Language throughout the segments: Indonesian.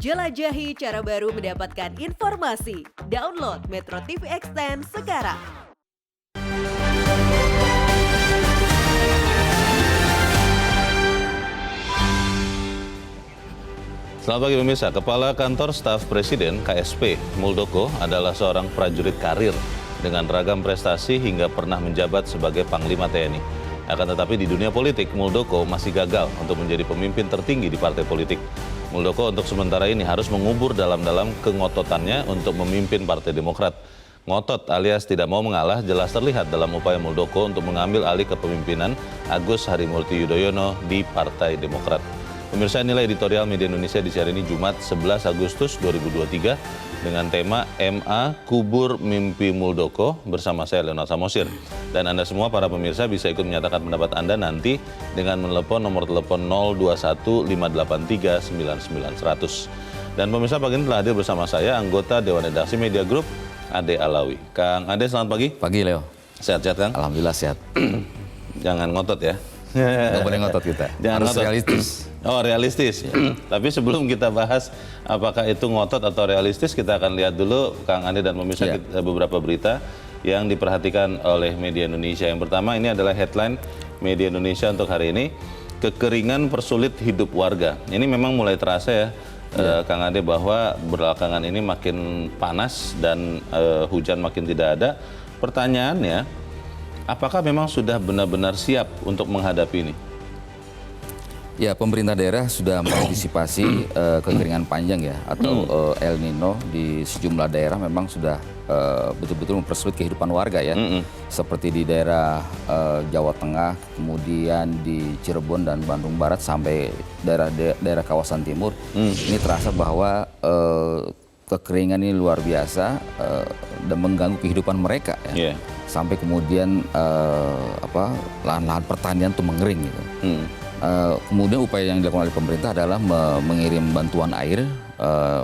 Jelajahi cara baru mendapatkan informasi. Download Metro TV Extend sekarang. Selamat pagi pemirsa, Kepala Kantor Staf Presiden KSP Muldoko adalah seorang prajurit karir dengan ragam prestasi hingga pernah menjabat sebagai Panglima TNI. Akan tetapi di dunia politik, Muldoko masih gagal untuk menjadi pemimpin tertinggi di partai politik. Muldoko untuk sementara ini harus mengubur dalam-dalam kengototannya untuk memimpin Partai Demokrat. Ngotot alias tidak mau mengalah jelas terlihat dalam upaya Muldoko untuk mengambil alih kepemimpinan Agus Harimurti Yudhoyono di Partai Demokrat. Pemirsa, inilah editorial Media Indonesia di siaran ini Jumat 11 Agustus 2023 dengan tema MA Kubur Mimpi Muldoko bersama saya Leonard Samosir. Dan Anda semua para pemirsa bisa ikut menyatakan pendapat Anda nanti dengan menelepon nomor telepon 021 583 99 100. Dan pemirsa, pagi ini telah hadir bersama saya anggota Dewan Redaksi Media Group Ade Alawi. Kang Ade, selamat pagi. Pagi, Leo. Sehat-sehat, Kang? Alhamdulillah sehat. Jangan ngotot ya. Nggak boleh ngotot kita. Jangan harus ngotot. realistis. Oh, realistis. Ya. Tapi sebelum kita bahas apakah itu ngotot atau realistis, kita akan lihat dulu Kang Ade dan pemirsa beberapa berita yang diperhatikan oleh Media Indonesia. Yang pertama ini adalah headline Media Indonesia untuk hari ini. Kekeringan persulit hidup warga. Ini memang mulai terasa ya, Kang Ade, bahwa belakangan ini makin panas dan hujan makin tidak ada. Pertanyaannya, apakah memang sudah benar-benar siap untuk menghadapi ini? Ya, pemerintah daerah sudah mengantisipasi kekeringan panjang ya atau El Nino di sejumlah daerah memang sudah betul-betul mempersulit kehidupan warga ya. Seperti di daerah Jawa Tengah, kemudian di Cirebon dan Bandung Barat sampai daerah kawasan timur. Ini terasa bahwa kekeringan ini luar biasa dan mengganggu kehidupan mereka ya. Sampai kemudian lahan-lahan pertanian itu mengering gitu. Kemudian upaya yang dilakukan oleh pemerintah adalah mengirim bantuan air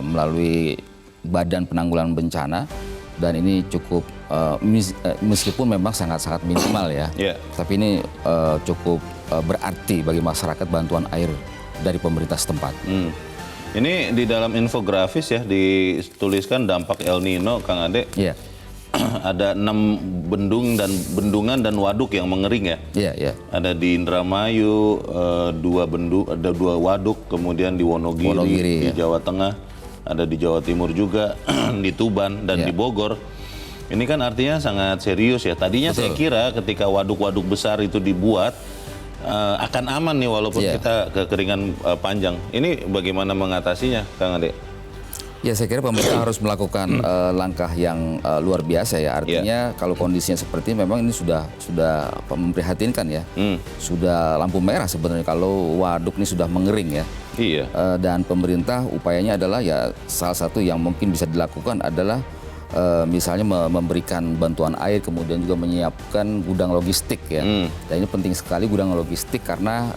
melalui Badan Penanggulangan Bencana, dan ini cukup meskipun memang sangat-sangat minimal ya, tapi ini cukup berarti bagi masyarakat bantuan air dari pemerintah setempat. Ini di dalam infografis ya dituliskan dampak El Nino, Kang Ade. Ada 6 bendungan dan waduk yang mengering ya. Ada di Indramayu, ada 2 waduk, kemudian di Wonogiri di Jawa Tengah, ada di Jawa Timur juga, di Tuban dan di Bogor. Ini kan artinya sangat serius ya. Tadinya saya kira ketika waduk-waduk besar itu dibuat akan aman nih walaupun kita kekeringan panjang. Ini bagaimana mengatasinya, Kang Ade? Ya, saya kira pemerintah harus melakukan langkah yang luar biasa ya. Artinya kalau kondisinya seperti ini memang ini sudah memprihatinkan ya. Sudah lampu merah sebenarnya kalau waduk ini sudah mengering ya. Dan pemerintah upayanya adalah ya salah satu yang mungkin bisa dilakukan adalah misalnya memberikan bantuan air, kemudian juga menyiapkan gudang logistik ya. Dan ini penting sekali gudang logistik karena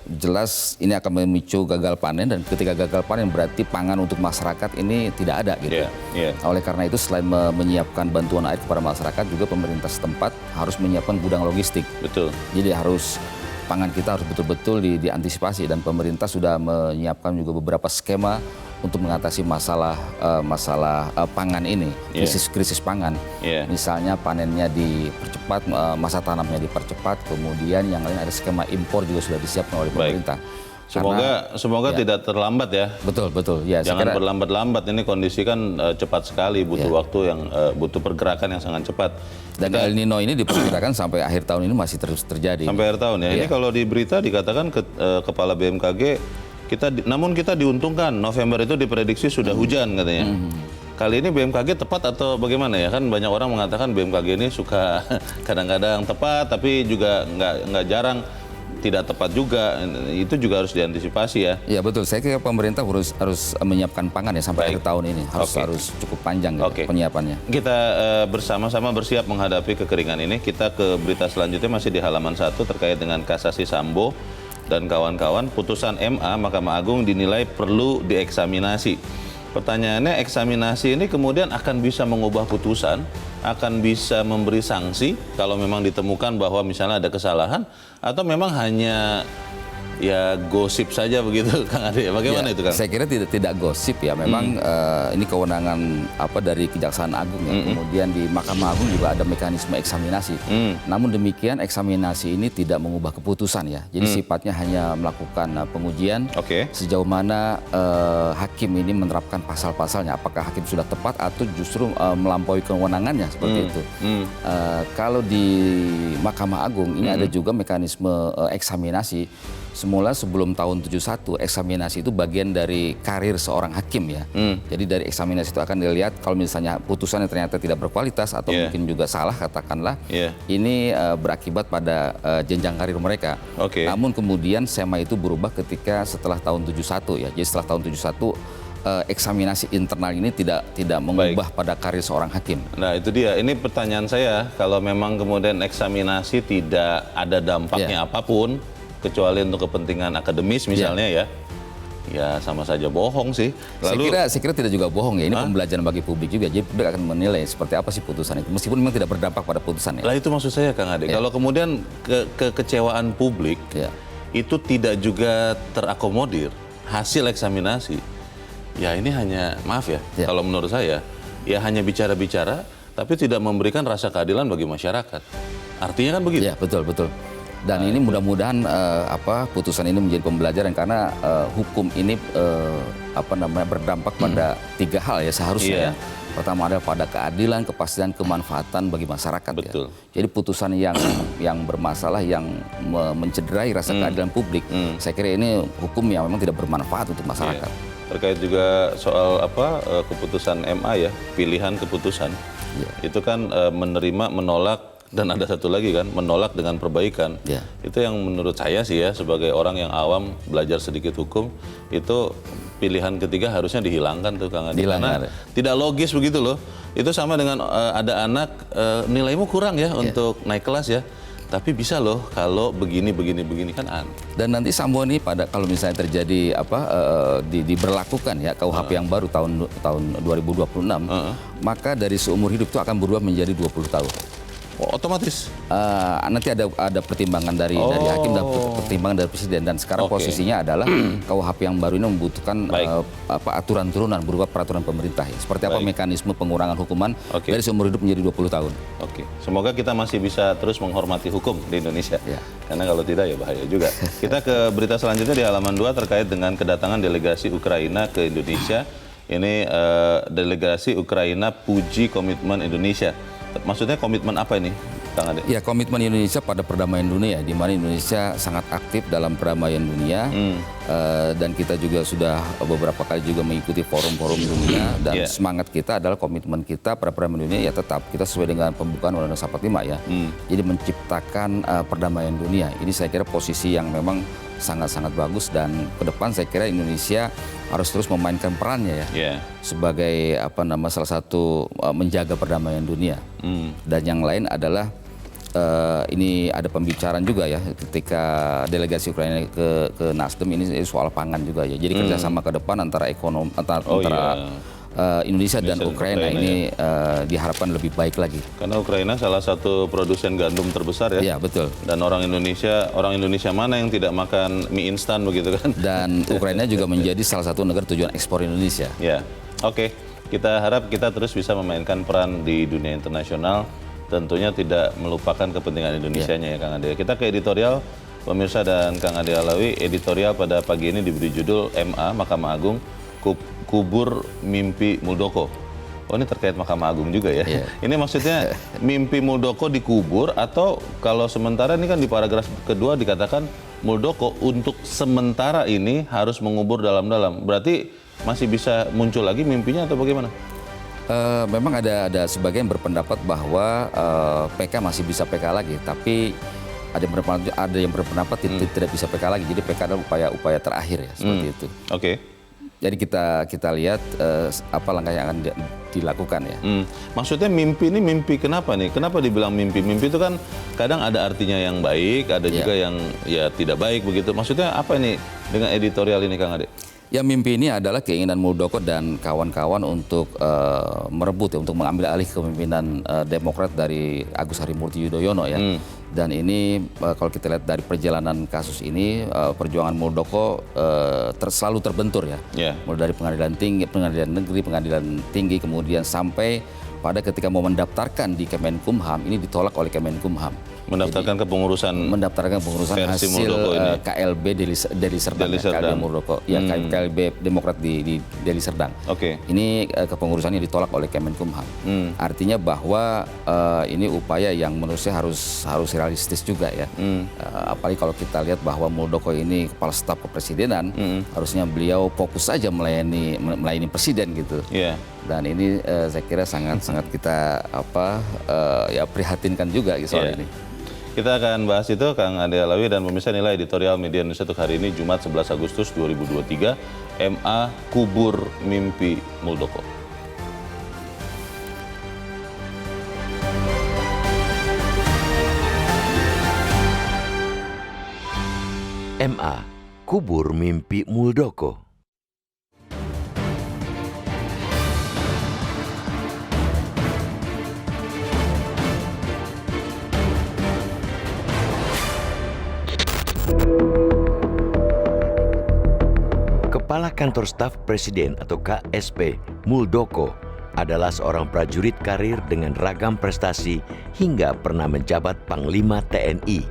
jelas ini akan memicu gagal panen, dan ketika gagal panen berarti pangan untuk masyarakat ini tidak ada gitu. Oleh karena itu selain menyiapkan bantuan air kepada masyarakat, juga pemerintah setempat harus menyiapkan gudang logistik. Betul. Jadi harus pangan kita harus betul-betul diantisipasi, dan pemerintah sudah menyiapkan juga beberapa skema untuk mengatasi masalah pangan ini, krisis pangan. Misalnya panennya dipercepat, masa tanamnya dipercepat, kemudian yang lain ada skema impor juga sudah disiapkan oleh pemerintah. Semoga tidak terlambat ya. Betul. Ya, jangan berlambat-lambat, ini kondisi kan cepat sekali, butuh waktu yang butuh pergerakan yang sangat cepat. Dan El Nino ini diperkirakan sampai akhir tahun ini masih terus terjadi. Sampai akhir tahun ya. Ini kalau di berita dikatakan Kepala BMKG, namun kita diuntungkan November itu diprediksi sudah hujan katanya. Kali ini BMKG tepat atau bagaimana ya? Kan banyak orang mengatakan BMKG ini suka kadang-kadang tepat, tapi juga nggak jarang tidak tepat juga. Itu juga harus diantisipasi ya. Ya betul. Saya kira pemerintah harus menyiapkan pangan ya sampai akhir tahun ini. Harus cukup panjang gitu, penyiapannya. Kita bersama-sama bersiap menghadapi kekeringan ini. Kita ke berita selanjutnya masih di halaman 1 terkait dengan kasasi Sambo dan kawan-kawan. Putusan MA Mahkamah Agung dinilai perlu dieksaminasi. Pertanyaannya, eksaminasi ini kemudian akan bisa mengubah putusan, akan bisa memberi sanksi kalau memang ditemukan bahwa misalnya ada kesalahan, atau memang hanya ya gosip saja begitu, Kang Ade. Bagaimana itu, Kang? Saya kira tidak gosip ya. Memang ini kewenangan dari Kejaksaan Agung ya. Kemudian di Mahkamah Agung juga ada mekanisme eksaminasi. Namun demikian eksaminasi ini tidak mengubah keputusan ya. Jadi sifatnya hanya melakukan pengujian sejauh mana hakim ini menerapkan pasal-pasalnya. Apakah hakim sudah tepat atau justru melampaui kewenangannya seperti itu. Kalau di Mahkamah Agung ini ada juga mekanisme eksaminasi. Semula sebelum tahun 71, eksaminasi itu bagian dari karir seorang hakim ya. Jadi dari eksaminasi itu akan dilihat kalau misalnya putusannya ternyata tidak berkualitas atau mungkin juga salah katakanlah, ini berakibat pada jenjang karir mereka. Namun kemudian SEMA itu berubah ketika setelah tahun 71 ya. Jadi setelah tahun 71 eksaminasi internal ini tidak mengubah pada karir seorang hakim. Nah itu dia, ini pertanyaan saya, kalau memang kemudian eksaminasi tidak ada dampaknya apapun, kecuali untuk kepentingan akademis misalnya ya sama saja bohong sih. Lalu, saya kira tidak juga bohong ya, ini pembelajaran bagi publik juga, jadi publik akan menilai seperti apa sih putusan itu, meskipun memang tidak berdampak pada putusan ya. Lah itu maksud saya, Kang Ade, kalau kemudian kekecewaan publik itu tidak juga terakomodir hasil eksaminasi, ya ini hanya, maaf ya, kalau menurut saya, ya hanya bicara-bicara, tapi tidak memberikan rasa keadilan bagi masyarakat. Artinya kan begitu? Ya, betul. Dan ini mudah-mudahan putusan ini menjadi pembelajaran karena hukum ini berdampak pada 3 hal ya seharusnya ya. Pertama adalah pada keadilan, kepastian, kemanfaatan bagi masyarakat. Betul. Ya. Jadi putusan yang bermasalah, yang mencederai rasa keadilan publik, saya kira ini hukum yang memang tidak bermanfaat untuk masyarakat. Terkait juga soal keputusan MA ya, pilihan keputusan, itu kan menerima, menolak, dan ada satu lagi kan, menolak dengan perbaikan. Itu yang menurut saya sih ya, sebagai orang yang awam belajar sedikit hukum, itu pilihan ketiga harusnya dihilangkan tuh, Kang Ade. Karena tidak logis begitu loh. Itu sama dengan ada anak, nilaimu kurang ya untuk naik kelas ya, tapi bisa loh kalau begini kan aneh. Dan nanti Sambo ini kalau misalnya terjadi diberlakukan ya KUHP yang baru tahun 2026, maka dari seumur hidup itu akan berubah menjadi 20 tahun. Oh, otomatis? Nanti ada pertimbangan dari hakim dan pertimbangan dari presiden, dan sekarang posisinya adalah KUHP yang baru ini membutuhkan aturan turunan berupa peraturan pemerintah ya. Seperti apa mekanisme pengurangan hukuman dari seumur hidup menjadi 20 tahun. Semoga kita masih bisa terus menghormati hukum di Indonesia. Karena kalau tidak ya bahaya juga. Kita ke berita selanjutnya di halaman 2 terkait dengan kedatangan delegasi Ukraina ke Indonesia. Ini delegasi Ukraina puji komitmen Indonesia. Maksudnya komitmen apa ini, Kang Ade? Ya, komitmen Indonesia pada perdamaian dunia, di mana Indonesia sangat aktif dalam perdamaian dunia, dan kita juga sudah beberapa kali juga mengikuti forum-forum dunia, dan semangat kita adalah komitmen kita pada perdamaian dunia ya tetap kita sesuai dengan pembukaan Undang-Undang 45 ya. Jadi menciptakan perdamaian dunia. Ini saya kira posisi yang memang sangat-sangat bagus, dan ke depan saya kira Indonesia harus terus memainkan perannya ya sebagai salah satu menjaga perdamaian dunia. Dan yang lain adalah ini ada pembicaraan juga ya ketika delegasi Ukraina ke Nasdem, ini soal pangan juga ya. Jadi kerjasama ke depan antara Indonesia dan Ukraina ini diharapkan lebih baik lagi. Karena Ukraina salah satu produsen gandum terbesar ya. Iya, betul. Dan orang Indonesia mana yang tidak makan mie instan begitu kan? Dan Ukraina juga menjadi salah satu negara tujuan ekspor Indonesia. Ya, kita harap kita terus bisa memainkan peran di dunia internasional. Tentunya tidak melupakan kepentingan Indonesianya ya, Kang Ade. Kita ke editorial, pemirsa dan Kang Ade Alawi. Editorial pada pagi ini diberi judul MA, Mahkamah Agung, kubur mimpi Muldoko. Oh, ini terkait Mahkamah Agung juga ya. Ini maksudnya mimpi Muldoko dikubur, atau kalau sementara ini kan di paragraf kedua dikatakan Muldoko untuk sementara ini harus mengubur dalam-dalam. Berarti masih bisa muncul lagi mimpinya atau bagaimana? Memang ada sebagian berpendapat bahwa PK masih bisa PK lagi, tapi ada yang berpendapat tidak bisa PK lagi. Jadi PK adalah upaya terakhir ya, seperti itu. Jadi kita lihat apa langkah yang akan dilakukan ya. Maksudnya mimpi ini mimpi kenapa nih? Kenapa dibilang mimpi? Mimpi itu kan kadang ada artinya yang baik, ada juga yang ya tidak baik begitu. Maksudnya apa ini dengan editorial ini, Kang Ade? Ya, mimpi ini adalah keinginan Muldoko dan kawan-kawan untuk merebut ya, untuk mengambil alih kepemimpinan Demokrat dari Agus Harimurti Yudhoyono ya. Dan ini kalau kita lihat dari perjalanan kasus ini, perjuangan Muldoko selalu terbentur ya. Mulai dari pengadilan tinggi, pengadilan negeri, pengadilan tinggi, kemudian sampai pada ketika mau mendaftarkan di Kemenkumham, ini ditolak oleh Kemenkumham. Mendaftarkan kepengurusan hasil KLB Deli Serdang, KLB Muldoko, ya KLB Demokrat di Deli Serdang. Ini kepengurusannya ditolak oleh Kemenkumham. Artinya bahwa ini upaya yang menurut saya harus realistis juga ya. Apalagi kalau kita lihat bahwa Muldoko ini kepala staf kepresidenan, harusnya beliau fokus saja melayani presiden gitu. Dan ini saya kira sangat kita prihatinkan juga soal ini. Kita akan bahas itu, Kang Ade Alawi, dan pemirsa, nilai editorial Media Indonesia untuk hari ini, Jumat 11 Agustus 2023, MA kubur mimpi Muldoko. MA kubur mimpi Muldoko. Kepala Kantor Staf Presiden atau KSP Muldoko adalah seorang prajurit karir dengan ragam prestasi hingga pernah menjabat Panglima TNI.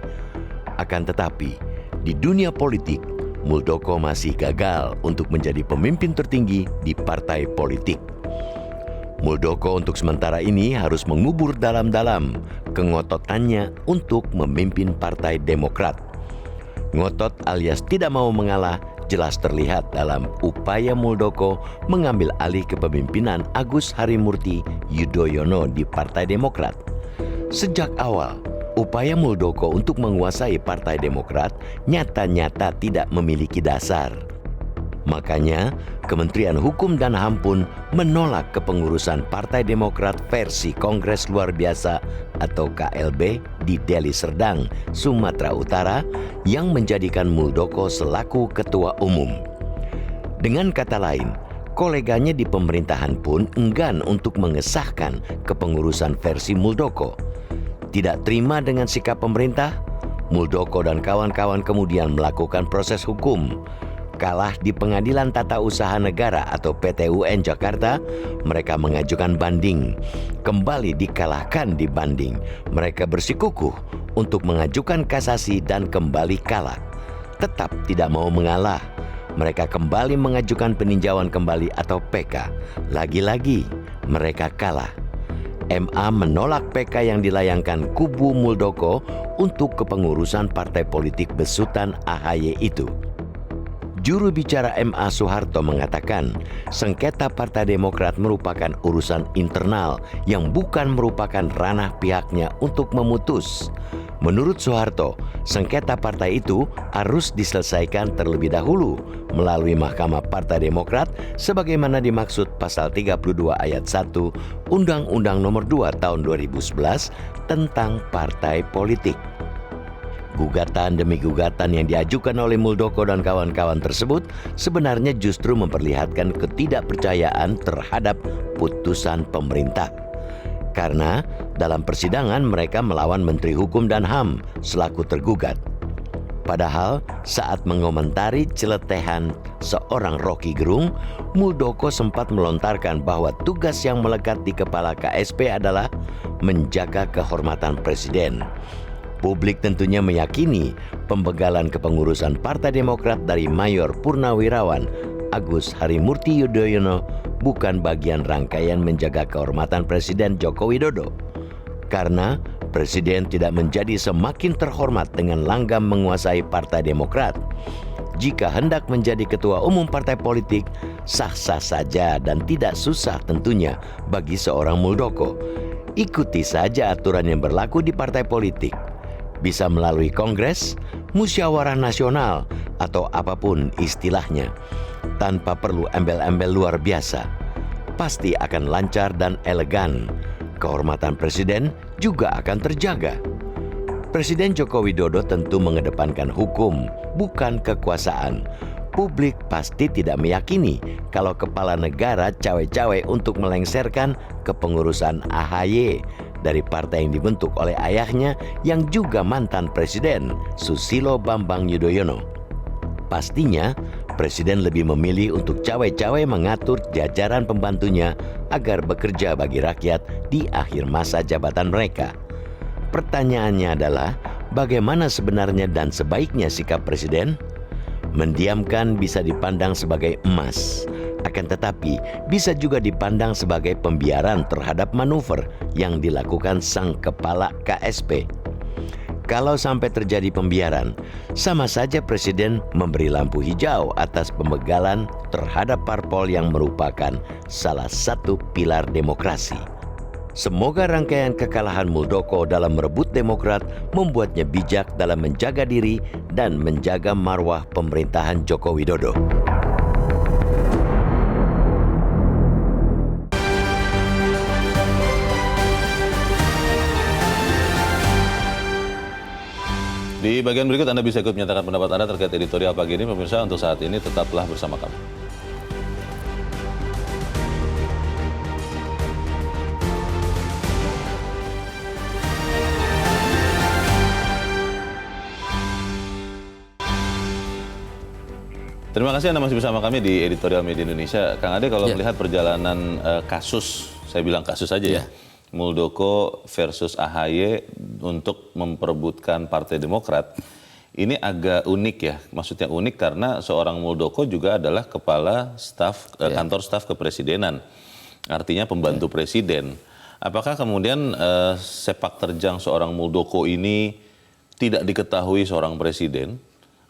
Akan tetapi, di dunia politik, Muldoko masih gagal untuk menjadi pemimpin tertinggi di partai politik. Muldoko untuk sementara ini harus mengubur dalam-dalam kengototannya untuk memimpin Partai Demokrat. Ngotot alias tidak mau mengalah jelas terlihat dalam upaya Muldoko mengambil alih kepemimpinan Agus Harimurti Yudhoyono di Partai Demokrat. Sejak awal, upaya Muldoko untuk menguasai Partai Demokrat nyata-nyata tidak memiliki dasar. Makanya, Kementerian Hukum dan HAM pun menolak kepengurusan Partai Demokrat versi Kongres Luar Biasa atau KLB di Deli Serdang, Sumatera Utara yang menjadikan Muldoko selaku ketua umum. Dengan kata lain, koleganya di pemerintahan pun enggan untuk mengesahkan kepengurusan versi Muldoko. Tidak terima dengan sikap pemerintah, Muldoko dan kawan-kawan kemudian melakukan proses hukum. Kalah di Pengadilan Tata Usaha Negara atau PT-UN Jakarta, mereka mengajukan banding. Kembali dikalahkan di banding. Mereka bersikukuh untuk mengajukan kasasi dan kembali kalah. Tetap tidak mau mengalah. Mereka kembali mengajukan peninjauan kembali atau PK. Lagi-lagi mereka kalah. MA menolak PK yang dilayangkan kubu Muldoko untuk kepengurusan partai politik besutan AHY itu. Juru bicara MA Soeharto mengatakan, sengketa Partai Demokrat merupakan urusan internal yang bukan merupakan ranah pihaknya untuk memutus. Menurut Soeharto, sengketa partai itu harus diselesaikan terlebih dahulu melalui Mahkamah Partai Demokrat sebagaimana dimaksud pasal 32 ayat 1 Undang-Undang Nomor 2 Tahun 2011 tentang partai politik. Gugatan demi gugatan yang diajukan oleh Muldoko dan kawan-kawan tersebut sebenarnya justru memperlihatkan ketidakpercayaan terhadap putusan pemerintah. Karena dalam persidangan mereka melawan Menteri Hukum dan HAM selaku tergugat. Padahal saat mengomentari celetehan seorang Rocky Gerung, Muldoko sempat melontarkan bahwa tugas yang melekat di kepala KSP adalah menjaga kehormatan Presiden. Publik tentunya meyakini pembegalan kepengurusan Partai Demokrat dari Mayor Purnawirawan Agus Harimurti Yudhoyono bukan bagian rangkaian menjaga kehormatan Presiden Joko Widodo. Karena Presiden tidak menjadi semakin terhormat dengan langgam menguasai Partai Demokrat. Jika hendak menjadi ketua umum partai politik, sah-sah saja dan tidak susah tentunya bagi seorang Muldoko. Ikuti saja aturan yang berlaku di partai politik. Bisa melalui kongres, musyawarah nasional, atau apapun istilahnya. Tanpa perlu embel-embel luar biasa. Pasti akan lancar dan elegan. Kehormatan Presiden juga akan terjaga. Presiden Joko Widodo tentu mengedepankan hukum, bukan kekuasaan. Publik pasti tidak meyakini kalau kepala negara cawe-cawe untuk melengsarkan kepengurusan AHY dari partai yang dibentuk oleh ayahnya yang juga mantan presiden, Susilo Bambang Yudhoyono. Pastinya, presiden lebih memilih untuk cawe-cawe mengatur jajaran pembantunya agar bekerja bagi rakyat di akhir masa jabatan mereka. Pertanyaannya adalah, bagaimana sebenarnya dan sebaiknya sikap presiden? Mendiamkan bisa dipandang sebagai emas, akan tetapi bisa juga dipandang sebagai pembiaran terhadap manuver yang dilakukan sang kepala KSP. Kalau sampai terjadi pembiaran, sama saja presiden memberi lampu hijau atas pembegalan terhadap parpol yang merupakan salah satu pilar demokrasi. Semoga rangkaian kekalahan Muldoko dalam merebut Demokrat membuatnya bijak dalam menjaga diri dan menjaga marwah pemerintahan Joko Widodo. Di bagian berikut Anda bisa ikut menyatakan pendapat Anda terkait editorial pagi ini. Pemirsa, untuk saat ini tetaplah bersama kami. Terima kasih Anda masih bersama kami di Editorial Media Indonesia. Kang Ade, kalau melihat perjalanan kasus, saya bilang kasus aja ya, Muldoko versus AHY untuk memperebutkan Partai Demokrat, ini agak unik ya. Maksudnya unik karena seorang Muldoko juga adalah kepala staf kantor staf kepresidenan, artinya pembantu presiden. Apakah kemudian sepak terjang seorang Muldoko ini tidak diketahui seorang presiden?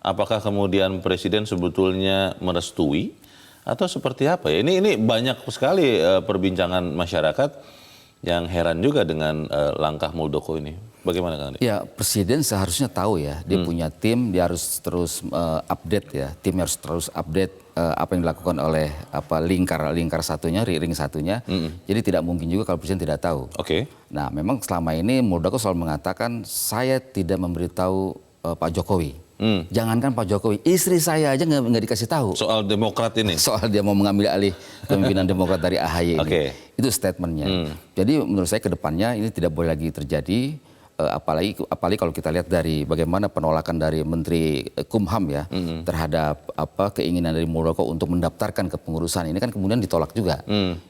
Apakah kemudian presiden sebetulnya merestui atau seperti apa ya? Ini banyak sekali perbincangan masyarakat yang heran juga dengan langkah Muldoko ini. Bagaimana Kang Ade? Ya, presiden seharusnya tahu ya, dia punya tim, dia harus terus update ya. Tim harus terus update apa yang dilakukan oleh lingkar satunya, ring satunya. Jadi tidak mungkin juga kalau presiden tidak tahu. Oke. Nah, memang selama ini Muldoko selalu mengatakan saya tidak memberitahu Pak Jokowi. Jangankan Pak Jokowi, istri saya aja nggak dikasih tahu. Soal Demokrat ini? Soal dia mau mengambil alih kepemimpinan Demokrat dari AHY ini. Itu statementnya. Jadi menurut saya ke depannya ini tidak boleh lagi terjadi. Apalagi kalau kita lihat dari bagaimana penolakan dari Menteri Kumham ya terhadap keinginan dari Muldoko untuk mendaftarkan kepengurusan ini kan kemudian ditolak juga.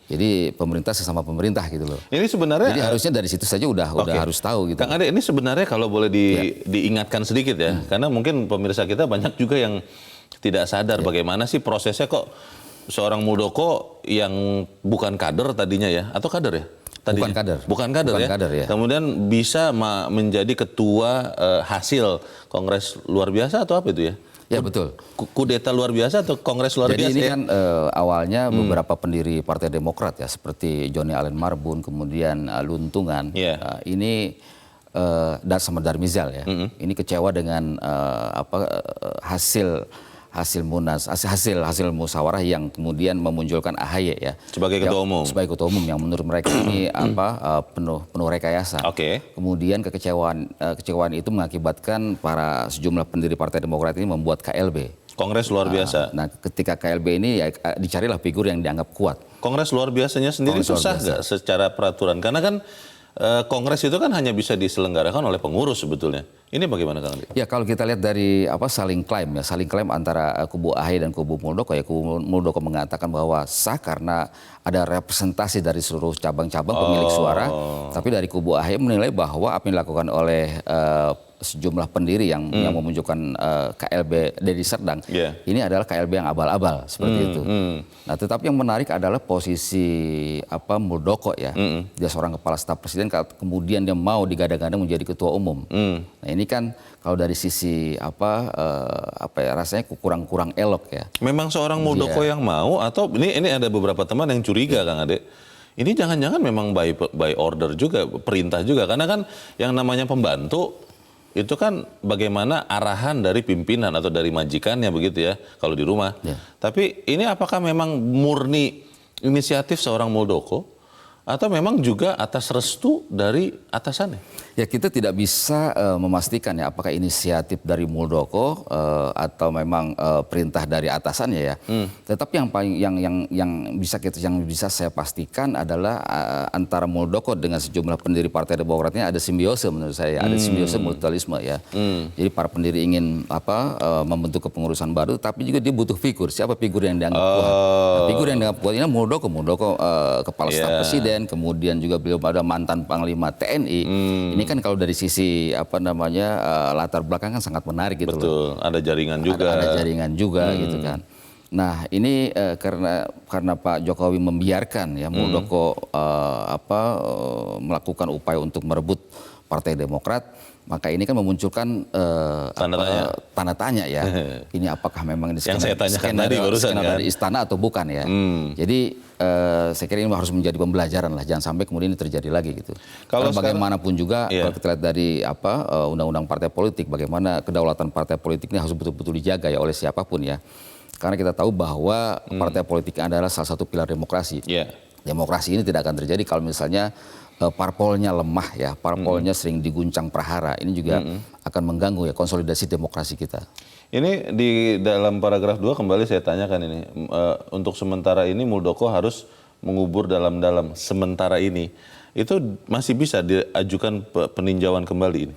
Jadi pemerintah sesama pemerintah gitu loh. Ini sebenarnya jadi harusnya dari situ saja udah harus tahu gitu. Kang Ade, ini sebenarnya kalau boleh diingatkan sedikit ya, karena mungkin pemirsa kita banyak juga yang tidak sadar bagaimana sih prosesnya kok seorang Muldoko yang bukan kader tadinya ya, atau kader ya? Tadinya. Bukan kader ya. Kemudian bisa menjadi ketua hasil Kongres luar biasa atau apa itu ya? Ya betul. Kudeta luar biasa atau Kongres luar biasa? Jadi ini kan awalnya beberapa pendiri Partai Demokrat ya, seperti Joni Allen Marbun, kemudian Luntungan. Ini dan sama Darmizal ya. Ini kecewa dengan hasil musyawarah yang kemudian memunculkan AHY ya sebagai ketua umum. Sebagai ketua umum yang menurut mereka ini penuh rekayasa. Kemudian kekecewaan itu mengakibatkan para sejumlah pendiri Partai Demokrat ini membuat KLB. Kongres luar biasa. Nah, ketika KLB ini ya, dicarilah figur yang dianggap kuat. Kongres luar biasanya sendiri susah nggak secara peraturan? Karena kan Kongres itu kan hanya bisa diselenggarakan oleh pengurus sebetulnya. Ini bagaimana Kang Ade? Ya kalau kita lihat dari saling klaim antara kubu AHY dan kubu Muldoko ya, kubu Muldoko mengatakan bahwa sah karena ada representasi dari seluruh cabang-cabang pemilik suara, tapi dari kubu AHY menilai bahwa apa yang dilakukan oleh sejumlah pendiri yang memunculkan KLB Deli Serdang ini adalah KLB yang abal-abal seperti itu. Nah, tetapi yang menarik adalah posisi Muldoko ya, dia seorang kepala staf presiden kemudian dia mau digadang-gadang menjadi ketua umum. Nah, ini kan kalau dari sisi rasanya kurang elok ya. Memang seorang Muldoko yang mau atau ini ada beberapa teman yang curiga Kang Ade. Ini jangan-jangan memang by order juga, perintah juga, karena kan yang namanya pembantu itu kan bagaimana arahan dari pimpinan atau dari majikannya begitu ya kalau di rumah. Tapi ini apakah memang murni inisiatif seorang Muldoko Atau memang juga atas restu dari atasannya? Ya kita tidak bisa memastikan ya apakah inisiatif dari Muldoko atau memang perintah dari atasannya ya. Tetapi yang bisa saya pastikan adalah antara Muldoko dengan sejumlah pendiri Partai Demokratnya ada simbiose menurut saya, ada simbiose mutualisme ya. Jadi para pendiri ingin membentuk kepengurusan baru, tapi juga dia butuh figur. Siapa figur yang dianggap kuat? Nah, figur yang dianggap kuat ini Muldoko kepala staf presiden. Kemudian juga beliau ada mantan Panglima TNI. Ini kan kalau dari sisi latar belakang kan sangat menarik gitu. Betul, ada jaringan juga. Ada jaringan juga gitu kan. Nah ini karena Pak Jokowi membiarkan ya Muldoko melakukan upaya untuk merebut Partai Demokrat, maka ini kan memunculkan tanda tanya ya. Ini apakah memang ini skenario dari istana atau bukan ya. Jadi saya kira ini harus menjadi pembelajaran lah, jangan sampai kemudian ini terjadi lagi gitu. Karena bagaimanapun juga kalau kita lihat dari undang-undang partai politik, bagaimana kedaulatan partai politik ini harus betul-betul dijaga ya oleh siapapun ya. Karena kita tahu bahwa partai politik adalah salah satu pilar demokrasi. Demokrasi ini tidak akan terjadi kalau misalnya parpolnya lemah ya, parpolnya sering diguncang prahara. Ini juga akan mengganggu ya konsolidasi demokrasi kita. Ini di dalam paragraf 2 kembali saya tanyakan ini, untuk sementara ini Muldoko harus mengubur dalam-dalam sementara ini. Itu masih bisa diajukan peninjauan kembali ini?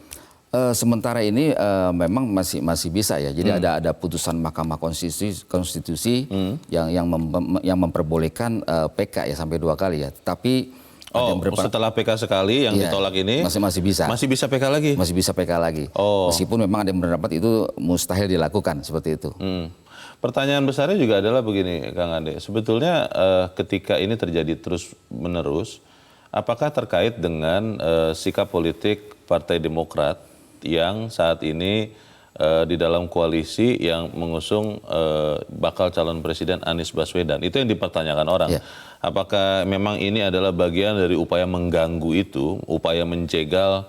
Sementara ini memang masih bisa ya. Jadi ada putusan Mahkamah Konstitusi yang memperbolehkan PK ya sampai 2 kali ya. Tapi setelah PK sekali yang ditolak ini masih bisa. Masih bisa PK lagi? Masih bisa PK lagi. Meskipun memang ada yang berpendapat itu mustahil dilakukan seperti itu. Pertanyaan besarnya juga adalah begini, Kang Ade. Sebetulnya ketika ini terjadi terus-menerus, apakah terkait dengan sikap politik Partai Demokrat yang saat ini di dalam koalisi yang mengusung bakal calon presiden Anies Baswedan? Itu yang dipertanyakan orang. Apakah memang ini adalah bagian dari upaya mengganggu itu, upaya menjegal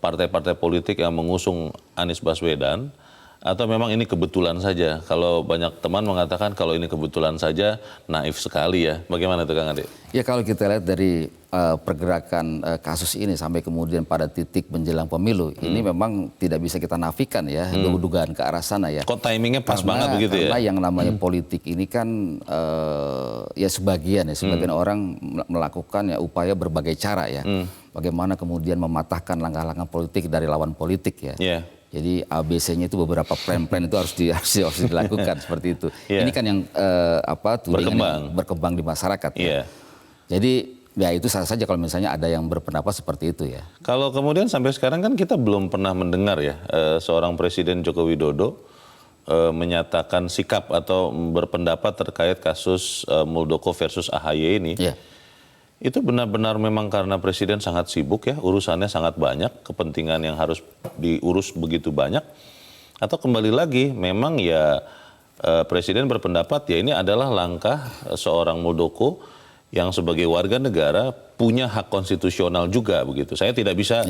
partai-partai politik yang mengusung Anies Baswedan, atau memang ini kebetulan saja? Kalau banyak teman mengatakan kalau ini kebetulan saja, naif sekali ya. Bagaimana itu Kang Ade? Ya kalau kita lihat dari pergerakan kasus ini sampai kemudian pada titik menjelang pemilu, ini memang tidak bisa kita nafikan ya, dugaan ke arah sana ya. Kok timingnya pas banget begitu ya? Karena yang namanya politik ini kan ya sebagian orang melakukan ya upaya berbagai cara ya. Bagaimana kemudian mematahkan langkah-langkah politik dari lawan politik ya. Jadi ABC-nya itu beberapa plan-plan itu harus dilakukan seperti itu. Ini kan yang berkembang di masyarakat ya. Jadi ya itu saja kalau misalnya ada yang berpendapat seperti itu ya. Kalau kemudian sampai sekarang kan kita belum pernah mendengar ya seorang Presiden Joko Widodo menyatakan sikap atau berpendapat terkait kasus Muldoko versus AHY ini. Itu benar-benar memang karena Presiden sangat sibuk ya, urusannya sangat banyak, kepentingan yang harus diurus begitu banyak, atau kembali lagi memang ya Presiden berpendapat ya ini adalah langkah seorang Muldoko yang sebagai warga negara punya hak konstitusional juga begitu. Saya tidak bisa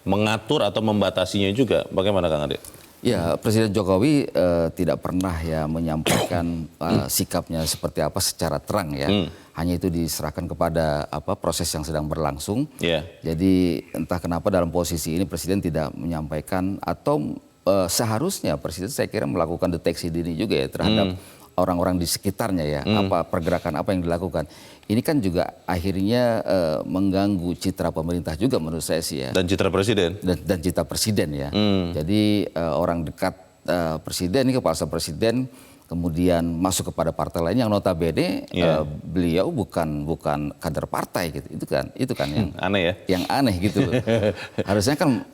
mengatur atau membatasinya juga. Bagaimana Kang Ade? Ya, Presiden Jokowi tidak pernah ya menyampaikan sikapnya seperti apa secara terang ya. Hanya itu diserahkan kepada proses yang sedang berlangsung. Jadi entah kenapa dalam posisi ini Presiden tidak menyampaikan atau seharusnya Presiden saya kira melakukan deteksi dini juga ya terhadap orang-orang di sekitarnya ya, pergerakan apa yang dilakukan. Ini kan juga akhirnya mengganggu citra pemerintah juga menurut saya sih ya. Dan citra presiden. Dan citra presiden ya. Jadi orang dekat presiden, ini kepala staf presiden, kemudian masuk kepada partai lain yang notabene beliau bukan kader partai gitu. Itu kan yang aneh ya. Yang aneh gitu loh. Harusnya kan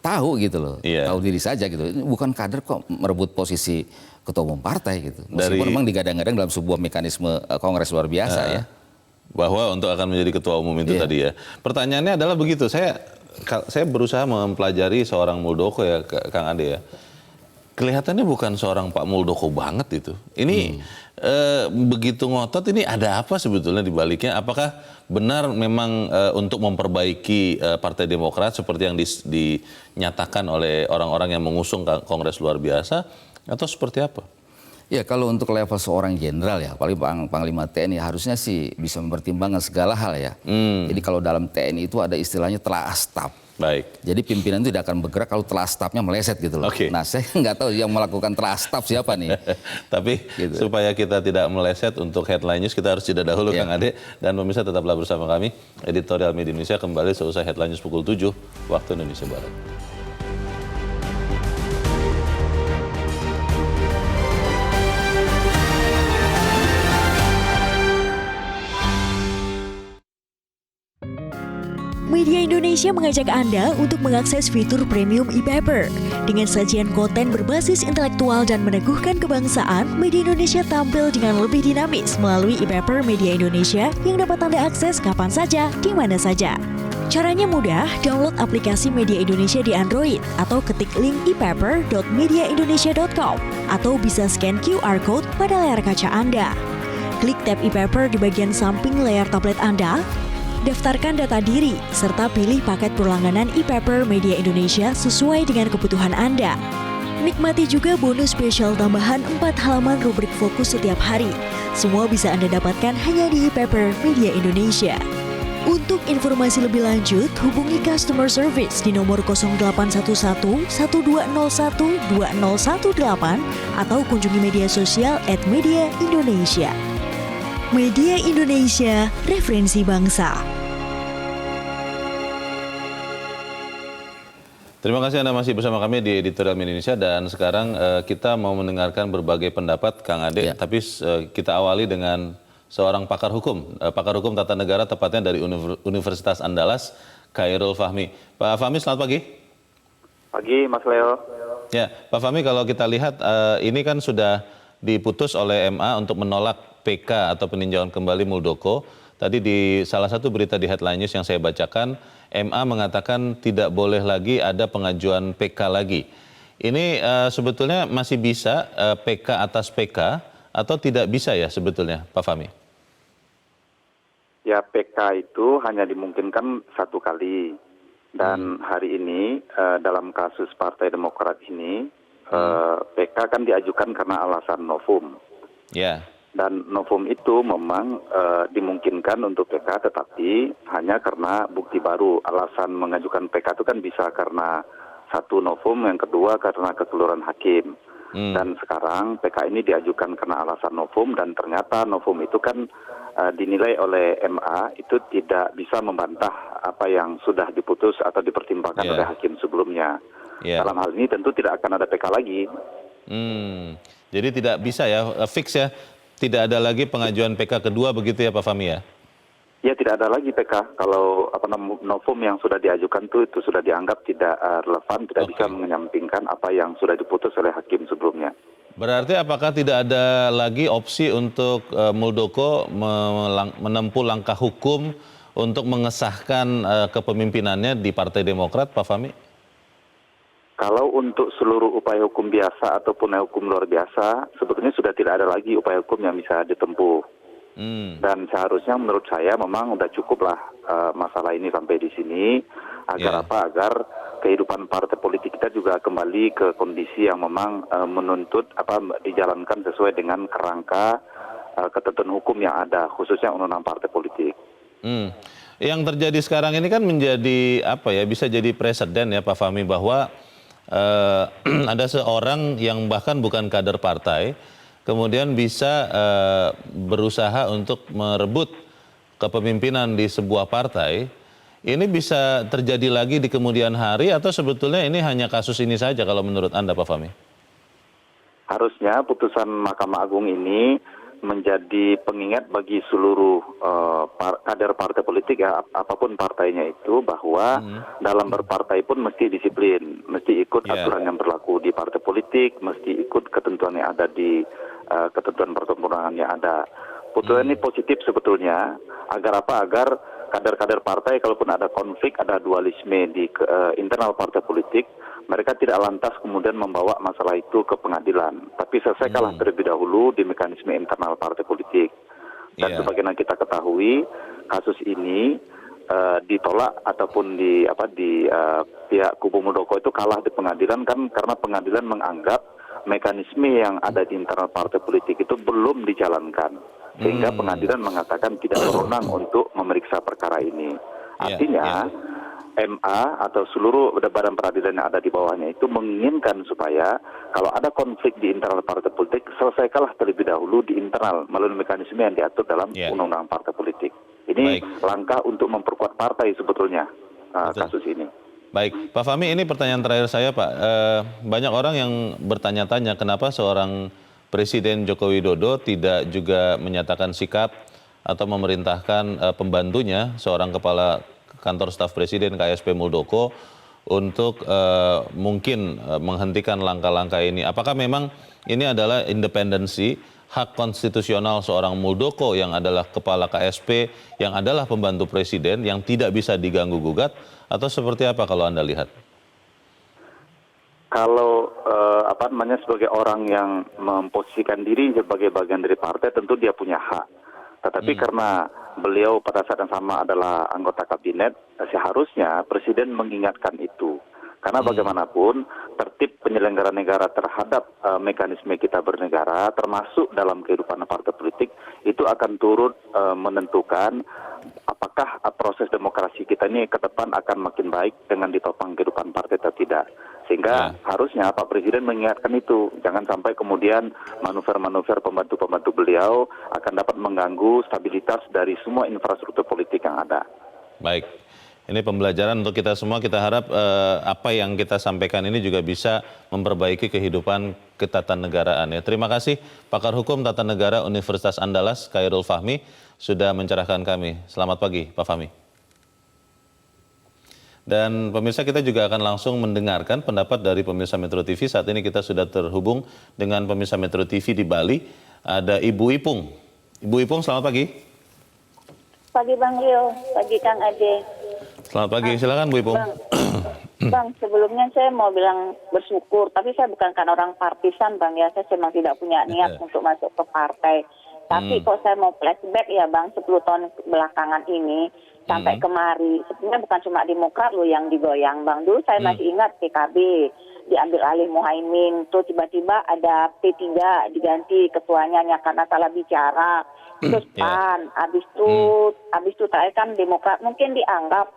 tahu gitu loh. Tahu diri saja gitu. Ini bukan kader kok merebut posisi ketua umum partai gitu. Meskipun memang digadang-gadang dalam sebuah mekanisme kongres luar biasa ya. Bahwa untuk akan menjadi ketua umum itu tadi ya. Pertanyaannya adalah begitu. Saya berusaha mempelajari seorang Muldoko ya Kang Ade ya. Kelihatannya bukan seorang Pak Muldoko banget itu. Ini begitu ngotot, ini ada apa sebetulnya di baliknya? Apakah benar memang untuk memperbaiki Partai Demokrat seperti yang dinyatakan oleh orang-orang yang mengusung Kongres luar biasa, atau seperti apa? Ya kalau untuk level seorang jenderal ya, apalagi Panglima TNI harusnya sih bisa mempertimbangkan segala hal ya. Jadi kalau dalam TNI itu ada istilahnya telah staf. Baik. Jadi pimpinan itu tidak akan bergerak kalau telah stafnya meleset gitu loh. Oke. Nah saya nggak tahu yang melakukan telah staf siapa nih. Tapi Gitu. supaya kita tidak meleset untuk headline news, kita harus jeda dahulu Iya. Kang Ade. Dan pemirsa tetaplah bersama kami. Editorial Media Indonesia kembali seusai headline news pukul 7 waktu Indonesia Barat. Media Indonesia mengajak Anda untuk mengakses fitur premium e-paper. Dengan sajian konten berbasis intelektual dan meneguhkan kebangsaan, Media Indonesia tampil dengan lebih dinamis melalui e-paper Media Indonesia yang dapat Anda akses kapan saja, di mana saja. Caranya mudah, download aplikasi Media Indonesia di Android atau ketik link e-paper.mediaindonesia.com atau bisa scan QR Code pada layar kaca Anda. Klik tab e-paper di bagian samping layar tablet Anda, daftarkan data diri, serta pilih paket berlangganan e-paper Media Indonesia sesuai dengan kebutuhan Anda. Nikmati juga bonus spesial tambahan 4 halaman rubrik fokus setiap hari. Semua bisa Anda dapatkan hanya di e-paper Media Indonesia. Untuk informasi lebih lanjut, hubungi customer service di nomor 0811 1201 2018 atau kunjungi media sosial @Media Indonesia. Media Indonesia, referensi bangsa. Terima kasih Anda masih bersama kami di Editorial Media Indonesia dan sekarang kita mau mendengarkan berbagai pendapat Kang Ade, Ya. tapi kita awali dengan seorang pakar hukum tata negara tepatnya dari Universitas Andalas, Khairul Fahmi. Pak Fahmi, selamat pagi. Pagi, Mas Leo. Ya, Pak Fahmi, kalau kita lihat ini kan sudah diputus oleh MA untuk menolak PK atau peninjauan kembali Muldoko. Tadi di salah satu berita di headline news yang saya bacakan, MA mengatakan tidak boleh lagi ada pengajuan PK lagi. Ini sebetulnya masih bisa PK atas PK atau tidak bisa ya sebetulnya, Pak Fahmi? Ya, PK itu hanya dimungkinkan satu kali. Dan hari ini dalam kasus Partai Demokrat ini, PK kan diajukan karena alasan novum. Ya. Dan novum itu memang dimungkinkan untuk PK, tetapi hanya karena bukti baru. Alasan mengajukan PK itu kan bisa karena satu novum, yang kedua karena kekeluaran hakim. Dan sekarang PK ini diajukan karena alasan novum, dan ternyata novum itu kan dinilai oleh MA itu tidak bisa membantah apa yang sudah diputus atau dipertimbangkan oleh hakim sebelumnya. Dalam hal ini tentu tidak akan ada PK lagi. Jadi tidak bisa ya, fix ya, tidak ada lagi pengajuan PK kedua begitu ya Pak Fahmi ya? Ya, tidak ada lagi PK. Kalau novum yang sudah diajukan itu sudah dianggap tidak relevan, tidak bisa menyampingkan apa yang sudah diputus oleh hakim sebelumnya. Berarti apakah tidak ada lagi opsi untuk Muldoko menempuh langkah hukum untuk mengesahkan kepemimpinannya di Partai Demokrat, Pak Fahmi? Kalau untuk seluruh upaya hukum biasa ataupun hukum luar biasa, sebetulnya sudah tidak ada lagi upaya hukum yang bisa ditempuh. Dan seharusnya menurut saya memang sudah cukuplah masalah ini sampai di sini, agar agar kehidupan partai politik kita juga kembali ke kondisi yang memang menuntut dijalankan sesuai dengan kerangka ketentuan hukum yang ada, khususnya undang-undang partai politik. Yang terjadi sekarang ini kan menjadi bisa jadi presiden ya Pak Fahmi, bahwa ada seorang yang bahkan bukan kader partai kemudian bisa berusaha untuk merebut kepemimpinan di sebuah partai. Ini bisa terjadi lagi di kemudian hari atau sebetulnya ini hanya kasus ini saja kalau menurut Anda Pak Fahmi? Harusnya putusan Mahkamah Agung ini menjadi pengingat bagi seluruh kader partai politik ya, apapun partainya itu, bahwa dalam berpartai pun mesti disiplin, mesti ikut aturan yang berlaku di partai politik, mesti ikut ketentuan yang ada di ketentuan pertempuran yang ada. Putusan ini positif sebetulnya, agar kader-kader partai kalaupun ada konflik, ada dualisme di internal partai politik, mereka tidak lantas kemudian membawa masalah itu ke pengadilan, tapi selesaikanlah terlebih dahulu di mekanisme internal partai politik. Dan sebagaimana kita ketahui, kasus ini ditolak ataupun di pihak kubu Muldoko itu kalah di pengadilan kan karena pengadilan menganggap mekanisme yang ada di internal partai politik itu belum dijalankan. Sehingga pengadilan mengatakan tidak berwenang untuk memeriksa perkara ini. Artinya MA atau seluruh badan peradilan yang ada di bawahnya itu menginginkan supaya kalau ada konflik di internal partai politik, selesaikanlah terlebih dahulu di internal melalui mekanisme yang diatur dalam undang-undang partai politik. Ini langkah untuk memperkuat partai sebetulnya kasus ini. Baik, Pak Fahmi, ini pertanyaan terakhir saya, Pak. Banyak orang yang bertanya-tanya kenapa seorang Presiden Joko Widodo tidak juga menyatakan sikap atau memerintahkan pembantunya, seorang kepala kantor staf Presiden KSP Muldoko, untuk mungkin menghentikan langkah-langkah ini. Apakah memang ini adalah independensi hak konstitusional seorang Muldoko yang adalah kepala KSP, yang adalah pembantu Presiden, yang tidak bisa diganggu-gugat, atau seperti apa kalau Anda lihat? Kalau sebagai orang yang memposisikan diri sebagai bagian dari partai, tentu dia punya hak. Tetapi karena beliau pada saat yang sama adalah anggota kabinet, seharusnya Presiden mengingatkan itu. Karena bagaimanapun tertib penyelenggaraan negara terhadap mekanisme kita bernegara, termasuk dalam kehidupan partai politik, itu akan turut menentukan apakah proses demokrasi kita ini ke depan akan makin baik dengan ditopang kehidupan partai atau tidak. Sehingga harusnya Pak Presiden mengingatkan itu. Jangan sampai kemudian manuver-manuver pembantu-pembantu beliau akan dapat mengganggu stabilitas dari semua infrastruktur politik yang ada. Baik. Ini pembelajaran untuk kita semua. Kita harap apa yang kita sampaikan ini juga bisa memperbaiki kehidupan ketatanegaraan. Ya. Terima kasih Pakar Hukum Tata Negara Universitas Andalas, Khairul Fahmi, sudah mencerahkan kami. Selamat pagi, Pak Fahmi. Dan pemirsa, kita juga akan langsung mendengarkan pendapat dari pemirsa Metro TV. Saat ini kita sudah terhubung dengan pemirsa Metro TV di Bali. Ada Ibu Ipung. Ibu Ipung, selamat pagi. Pagi Bang Leo, pagi Kang Ade. Selamat pagi, silakan Bu Ipung. Bang, sebelumnya saya mau bilang bersyukur, tapi saya bukan kan orang partisan Bang ya, saya memang tidak punya niat untuk masuk ke partai. Tapi kok saya mau flashback ya Bang, 10 tahun belakangan ini, sampai kemari, sebenarnya bukan cuma Demokrat loh yang digoyang Bang. Dulu saya masih ingat PKB, diambil alih Muhaimin, tuh tiba-tiba ada P3 diganti ketuanya karena salah bicara. Terus PAN, habis itu terakhir kan Demokrat mungkin dianggap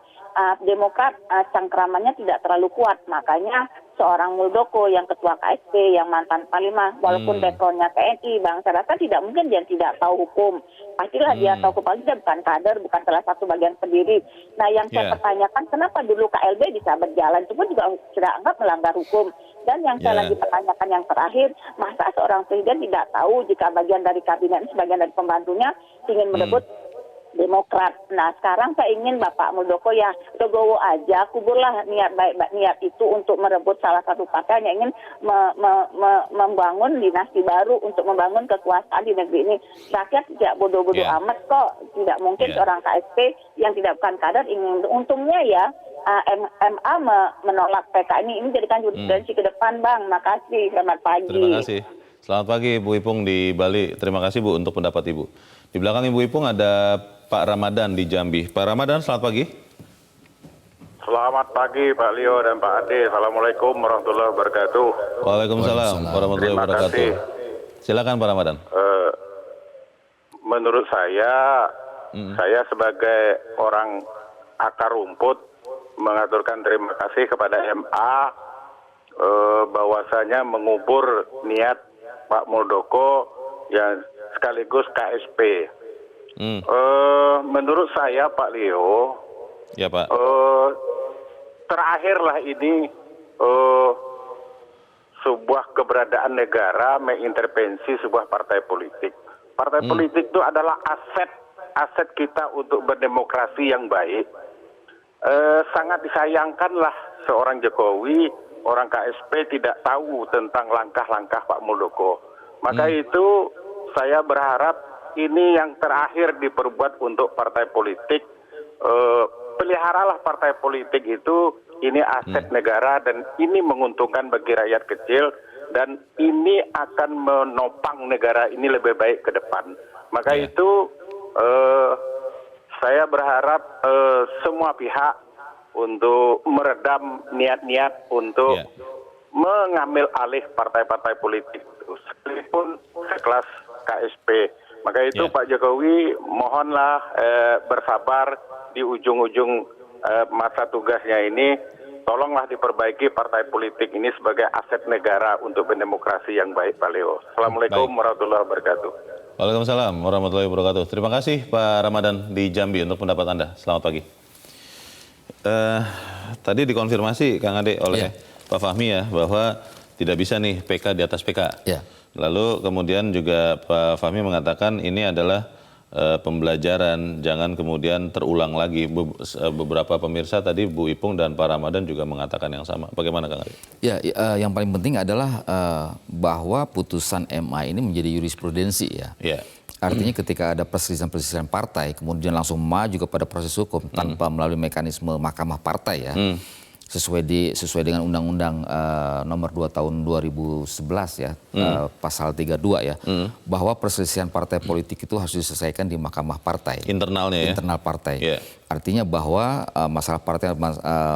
Demokrat cangkramannya tidak terlalu kuat, makanya seorang Muldoko yang ketua KSP yang mantan Panglima, walaupun backgroundnya TNI, Bang, saya rasa tidak mungkin dia tidak tahu hukum. Pastilah dia tahu hukum, dia bukan kader, bukan salah satu bagian pendiri. Nah, yang saya pertanyakan, kenapa dulu KLB bisa berjalan, itu pun juga sudah anggap melanggar hukum. Dan yang saya lagi pertanyakan yang terakhir, masa seorang presiden tidak tahu jika bagian dari kabinet, sebagian dari pembantunya ingin merebut Demokrat. Nah, sekarang saya ingin Bapak Muldoko ya legowo aja, kuburlah niat itu untuk merebut salah satu partai yang ingin membangun dinasti baru untuk membangun kekuasaan di negeri ini. Rakyat tidak bodoh-bodoh amat kok. Tidak mungkin seorang KSP yang tidak bukan kader ingin. Untungnya ya MA menolak PK ini jadikan jurisprudensi ke depan, Bang. Makasih. Selamat pagi. Terima kasih. Selamat pagi Bu Ipung di Bali. Terima kasih Bu untuk pendapat Ibu. Di belakang Ibu Ipung ada Pak Ramadan di Jambi. Pak Ramadan, selamat pagi. Selamat pagi Pak Leo dan Pak Ade. Assalamualaikum warahmatullahi wabarakatuh. Waalaikumsalam warahmatullahi wabarakatuh. Silakan Pak Ramadan. Menurut saya sebagai orang akar rumput mengaturkan terima kasih kepada MA bahwasanya mengubur niat Pak Muldoko yang sekaligus KSP. Menurut saya Pak Leo, ya Pak, terakhirlah ini sebuah keberadaan negara mengintervensi sebuah partai politik. Partai politik itu adalah aset kita untuk berdemokrasi yang baik. Sangat disayangkanlah seorang Jokowi, orang KSP tidak tahu tentang langkah-langkah Pak Muldoko. Maka itu saya berharap ini yang terakhir diperbuat untuk partai politik. Peliharalah partai politik itu, ini aset negara dan ini menguntungkan bagi rakyat kecil dan ini akan menopang negara ini lebih baik ke depan. Maka itu saya berharap semua pihak untuk meredam niat-niat untuk mengambil alih partai-partai politik, sekalipun sekelas KSP. Maka itu Pak Jokowi mohonlah bersabar di ujung-ujung masa tugasnya ini, tolonglah diperbaiki partai politik ini sebagai aset negara untuk berdemokrasi yang baik, Pak Leo. Assalamualaikum warahmatullahi wabarakatuh. Waalaikumsalam warahmatullahi wabarakatuh. Terima kasih Pak Ramadan di Jambi untuk pendapat Anda. Selamat pagi. Tadi dikonfirmasi Kang Ade oleh Pak Fahmi ya, bahwa tidak bisa nih PK di atas PK. Lalu kemudian juga Pak Fahmi mengatakan ini adalah pembelajaran, jangan kemudian terulang lagi. Beberapa pemirsa tadi, Bu Ipung dan Pak Ramadan juga mengatakan yang sama. Bagaimana Kang Ade? Ya, yang paling penting adalah bahwa putusan MA ini menjadi jurisprudensi ya. Artinya ketika ada perselisihan partai, kemudian langsung maju kepada proses hukum tanpa melalui mekanisme mahkamah partai ya. Sesuai dengan Undang-Undang nomor 2 tahun 2011 ya, pasal 32 ya, bahwa perselisihan partai politik itu harus diselesaikan di mahkamah partai. Internalnya ya? Internal partai. Artinya bahwa masalah partai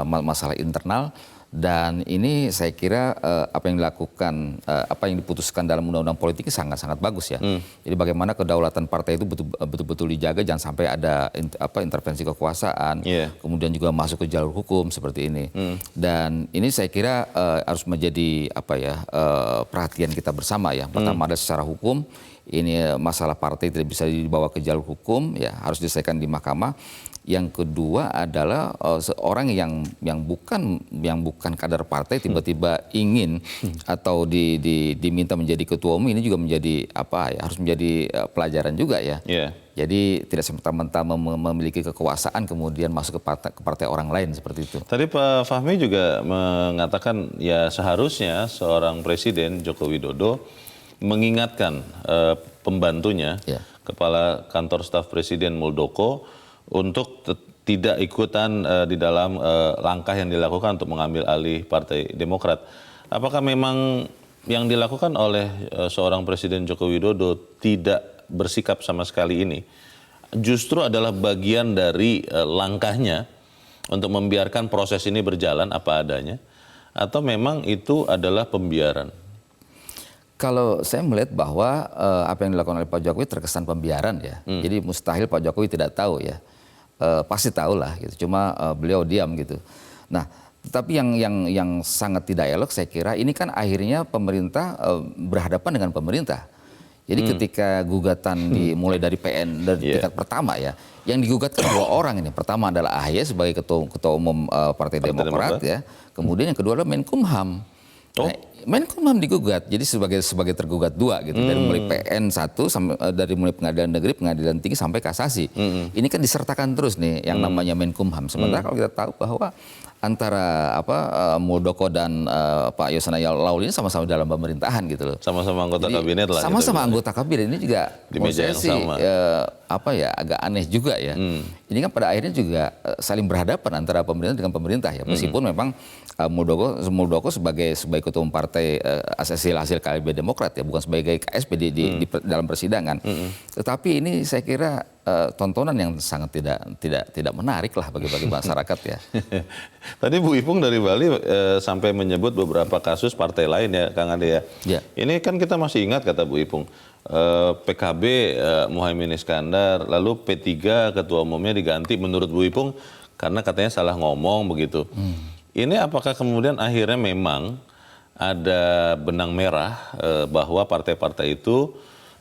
masalah internal, dan ini saya kira apa yang dilakukan, apa yang diputuskan dalam undang-undang politik sangat-sangat bagus ya. Jadi bagaimana kedaulatan partai itu betul-betul dijaga, jangan sampai ada intervensi kekuasaan, kemudian juga masuk ke jalur hukum seperti ini. Dan ini saya kira harus menjadi perhatian kita bersama ya. Pertama ada secara hukum, ini masalah partai tidak bisa dibawa ke jalur hukum ya, harus diselesaikan di mahkamah. Yang kedua adalah seorang yang bukan kader partai tiba-tiba ingin atau diminta menjadi ketua umum, ini juga menjadi harus menjadi pelajaran juga ya. Jadi tidak serta-merta memiliki kekuasaan kemudian masuk ke partai orang lain seperti itu. Tadi Pak Fahmi juga mengatakan ya seharusnya seorang Presiden Joko Widodo mengingatkan pembantunya, Kepala Kantor Staf Presiden Muldoko, untuk tidak ikutan di dalam langkah yang dilakukan untuk mengambil alih Partai Demokrat. Apakah memang yang dilakukan oleh seorang Presiden Joko Widodo tidak bersikap sama sekali ini justru adalah bagian dari langkahnya untuk membiarkan proses ini berjalan apa adanya, atau memang itu adalah pembiaran? Kalau saya melihat bahwa apa yang dilakukan oleh Pak Jokowi terkesan pembiaran ya. Jadi mustahil Pak Jokowi tidak tahu ya. Pasti tahu lah gitu. Cuma beliau diam gitu. Nah, tetapi yang sangat tidak elok saya kira ini kan akhirnya pemerintah berhadapan dengan pemerintah. Jadi ketika gugatan dimulai dari PN dari tingkat pertama ya, yang digugatkan dua orang ini. Pertama adalah AHY sebagai ketua umum Partai Demokrat ya. Kemudian yang kedua adalah Menkumham. Nah, Menkumham digugat, jadi sebagai tergugat dua gitu, dari mulai PN 1 sampai dari mulai pengadilan negeri, pengadilan tinggi sampai kasasi. Ini kan disertakan terus nih yang namanya Menkumham. Sementara kalau kita tahu bahwa antara Muldoko dan Pak Yasona Lawli ini sama-sama dalam pemerintahan gitu loh. Sama-sama anggota kabinet lah. Sama-sama anggota kabinet, ini juga di meja yang sama. Agak aneh juga ya. Ini kan pada akhirnya juga saling berhadapan antara pemerintah dengan pemerintah ya. Meskipun memang Muldoko sebagai ketua umum partai hasil KLB Demokrat ya, bukan sebagai KSP di dalam persidangan. Tetapi ini saya kira tontonan yang sangat tidak menarik lah bagi masyarakat ya. Tadi Bu Ipung dari Bali sampai menyebut beberapa kasus partai lain ya, Kang Ade ya. Ini kan kita masih ingat kata Bu Ipung, PKB Muhaimin Iskandar, lalu P3 ketua umumnya diganti menurut Bu Ipung karena katanya salah ngomong begitu. Ini apakah kemudian akhirnya memang ada benang merah bahwa partai-partai itu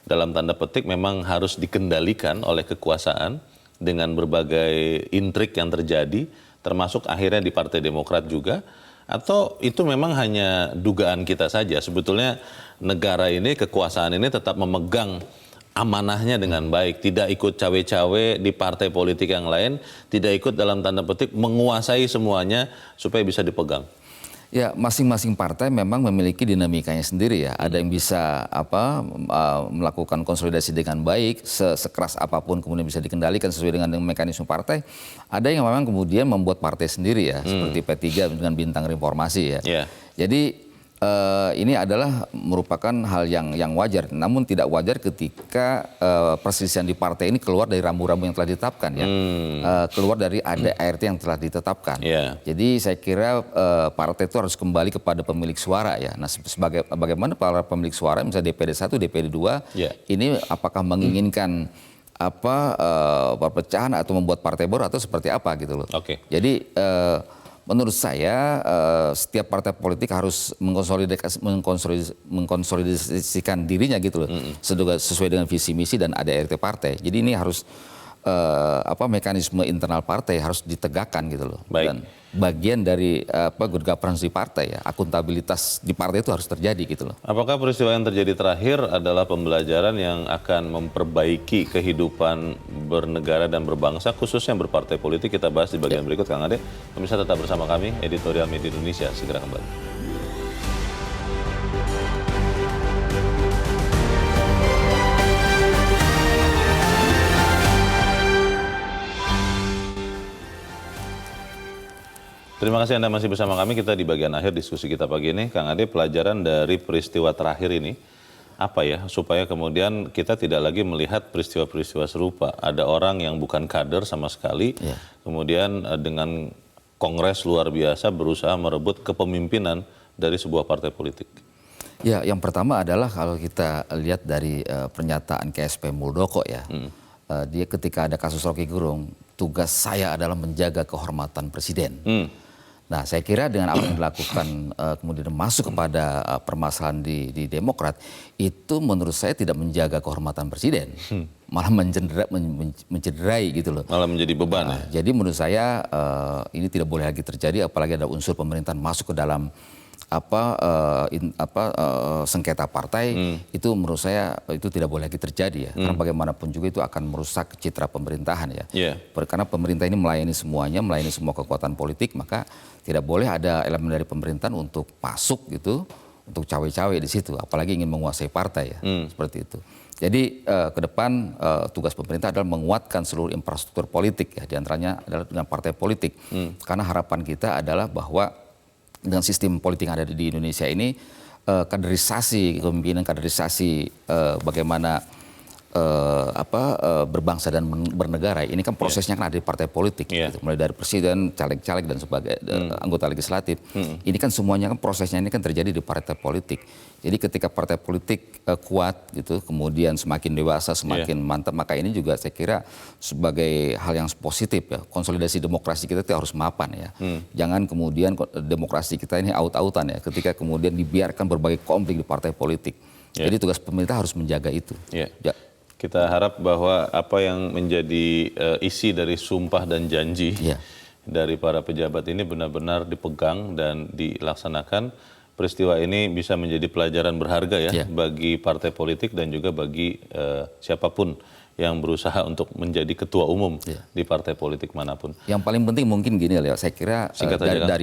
dalam tanda petik memang harus dikendalikan oleh kekuasaan dengan berbagai intrik yang terjadi, termasuk akhirnya di Partai Demokrat juga, atau itu memang hanya dugaan kita saja? Sebetulnya negara ini, kekuasaan ini tetap memegang amanahnya dengan baik, tidak ikut cawe-cawe di partai politik yang lain, tidak ikut dalam tanda petik menguasai semuanya supaya bisa dipegang. Ya, masing-masing partai memang memiliki dinamikanya sendiri ya. Ada yang bisa melakukan konsolidasi dengan baik, sekeras apapun kemudian bisa dikendalikan sesuai dengan mekanisme partai. Ada yang memang kemudian membuat partai sendiri ya, seperti P3 dengan bintang reformasi ya. Jadi Ini adalah merupakan hal yang wajar, namun tidak wajar ketika perselisihan di partai ini keluar dari rambu-rambu yang telah ditetapkan ya, keluar dari ART yang telah ditetapkan. Jadi saya kira partai itu harus kembali kepada pemilik suara ya. Nah, bagaimana para pemilik suara, misalnya DPD 1, DPD 2, ini apakah menginginkan perpecahan atau membuat partai baru atau seperti apa gitu loh. Jadi menurut saya setiap partai politik harus mengkonsolidasikan dirinya gitu loh, sesuai dengan visi misi dan ADRT partai. Jadi ini harus mekanisme internal partai harus ditegakkan gitu loh. Dan bagian dari good governance di partai ya, akuntabilitas di partai itu harus terjadi gitu loh. Apakah peristiwa yang terjadi terakhir adalah pembelajaran yang akan memperbaiki kehidupan bernegara dan berbangsa, khususnya berpartai politik? Kita bahas di bagian berikut, Kang Ade. Pemirsa tetap bersama kami, Editorial Media Indonesia segera kembali. Terima kasih Anda masih bersama kami. Kita di bagian akhir diskusi kita pagi ini. Kang Ade, pelajaran dari peristiwa terakhir ini apa ya, supaya kemudian kita tidak lagi melihat peristiwa-peristiwa serupa. Ada orang yang bukan kader sama sekali, kemudian dengan kongres luar biasa berusaha merebut kepemimpinan dari sebuah partai politik. Ya, yang pertama adalah kalau kita lihat dari pernyataan KSP Muldoko ya, dia ketika ada kasus Rocky Gerung, tugas saya adalah menjaga kehormatan presiden. Nah, saya kira dengan apa yang dilakukan kemudian masuk kepada permasalahan di Demokrat, itu menurut saya tidak menjaga kehormatan presiden, malah mencederai gitu loh. Malah menjadi beban ya? Jadi menurut saya ini tidak boleh lagi terjadi, apalagi ada unsur pemerintahan masuk ke dalam sengketa partai, itu menurut saya itu tidak boleh lagi terjadi ya, karena bagaimanapun juga itu akan merusak citra pemerintahan ya. Karena pemerintah ini melayani semuanya, melayani semua kekuatan politik, maka tidak boleh ada elemen dari pemerintahan untuk masuk gitu, untuk cawe-cawe di situ, apalagi ingin menguasai partai ya, seperti itu. Jadi ke depan tugas pemerintah adalah menguatkan seluruh infrastruktur politik ya, diantaranya adalah dengan partai politik, karena harapan kita adalah bahwa dengan sistem politik yang ada di Indonesia ini, kaderisasi kepemimpinan, kaderisasi bagaimana berbangsa dan bernegara, ini kan prosesnya kan ada di partai politik, gitu. Mulai dari presiden, caleg-caleg dan sebagai anggota legislatif. Ini kan semuanya kan prosesnya ini kan terjadi di partai politik. Jadi ketika partai politik kuat gitu, kemudian semakin dewasa, semakin mantap, maka ini juga saya kira sebagai hal yang positif ya. Konsolidasi demokrasi kita itu harus mapan ya. Jangan kemudian demokrasi kita ini aut-autan ya, ketika kemudian dibiarkan berbagai konflik di partai politik. Jadi tugas pemerintah harus menjaga itu. Kita harap bahwa apa yang menjadi isi dari sumpah dan janji dari para pejabat ini benar-benar dipegang dan dilaksanakan. Peristiwa ini bisa menjadi pelajaran berharga ya bagi partai politik dan juga bagi siapapun yang berusaha untuk menjadi ketua umum di partai politik manapun. Yang paling penting mungkin gini ya, saya kira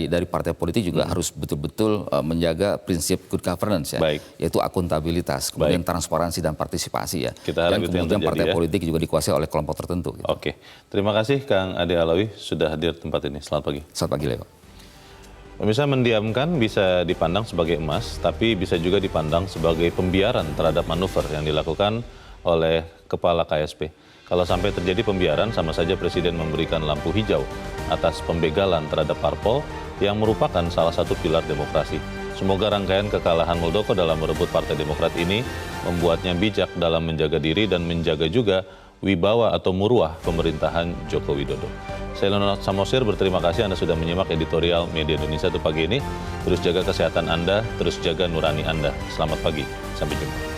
dari partai politik juga harus betul-betul menjaga prinsip good governance ya, yaitu akuntabilitas, kemudian transparansi dan partisipasi ya. Kita harap dan kemudian partai politik juga dikuasai oleh kelompok tertentu. Gitu. Terima kasih Kang Ade Alawi sudah hadir di tempat ini. Selamat pagi. Selamat pagi Leo. Pemirsa, mendiamkan bisa dipandang sebagai emas, tapi bisa juga dipandang sebagai pembiaran terhadap manuver yang dilakukan oleh Kepala KSP. Kalau sampai terjadi pembiaran, sama saja Presiden memberikan lampu hijau atas pembegalan terhadap parpol yang merupakan salah satu pilar demokrasi. Semoga rangkaian kekalahan Muldoko dalam merebut Partai Demokrat ini membuatnya bijak dalam menjaga diri dan menjaga juga wibawa atau muruah pemerintahan Joko Widodo. Saya Leonard Samosir berterima kasih Anda sudah menyimak Editorial Media Indonesia untuk pagi ini. Terus jaga kesehatan Anda, terus jaga nurani Anda. Selamat pagi, sampai jumpa.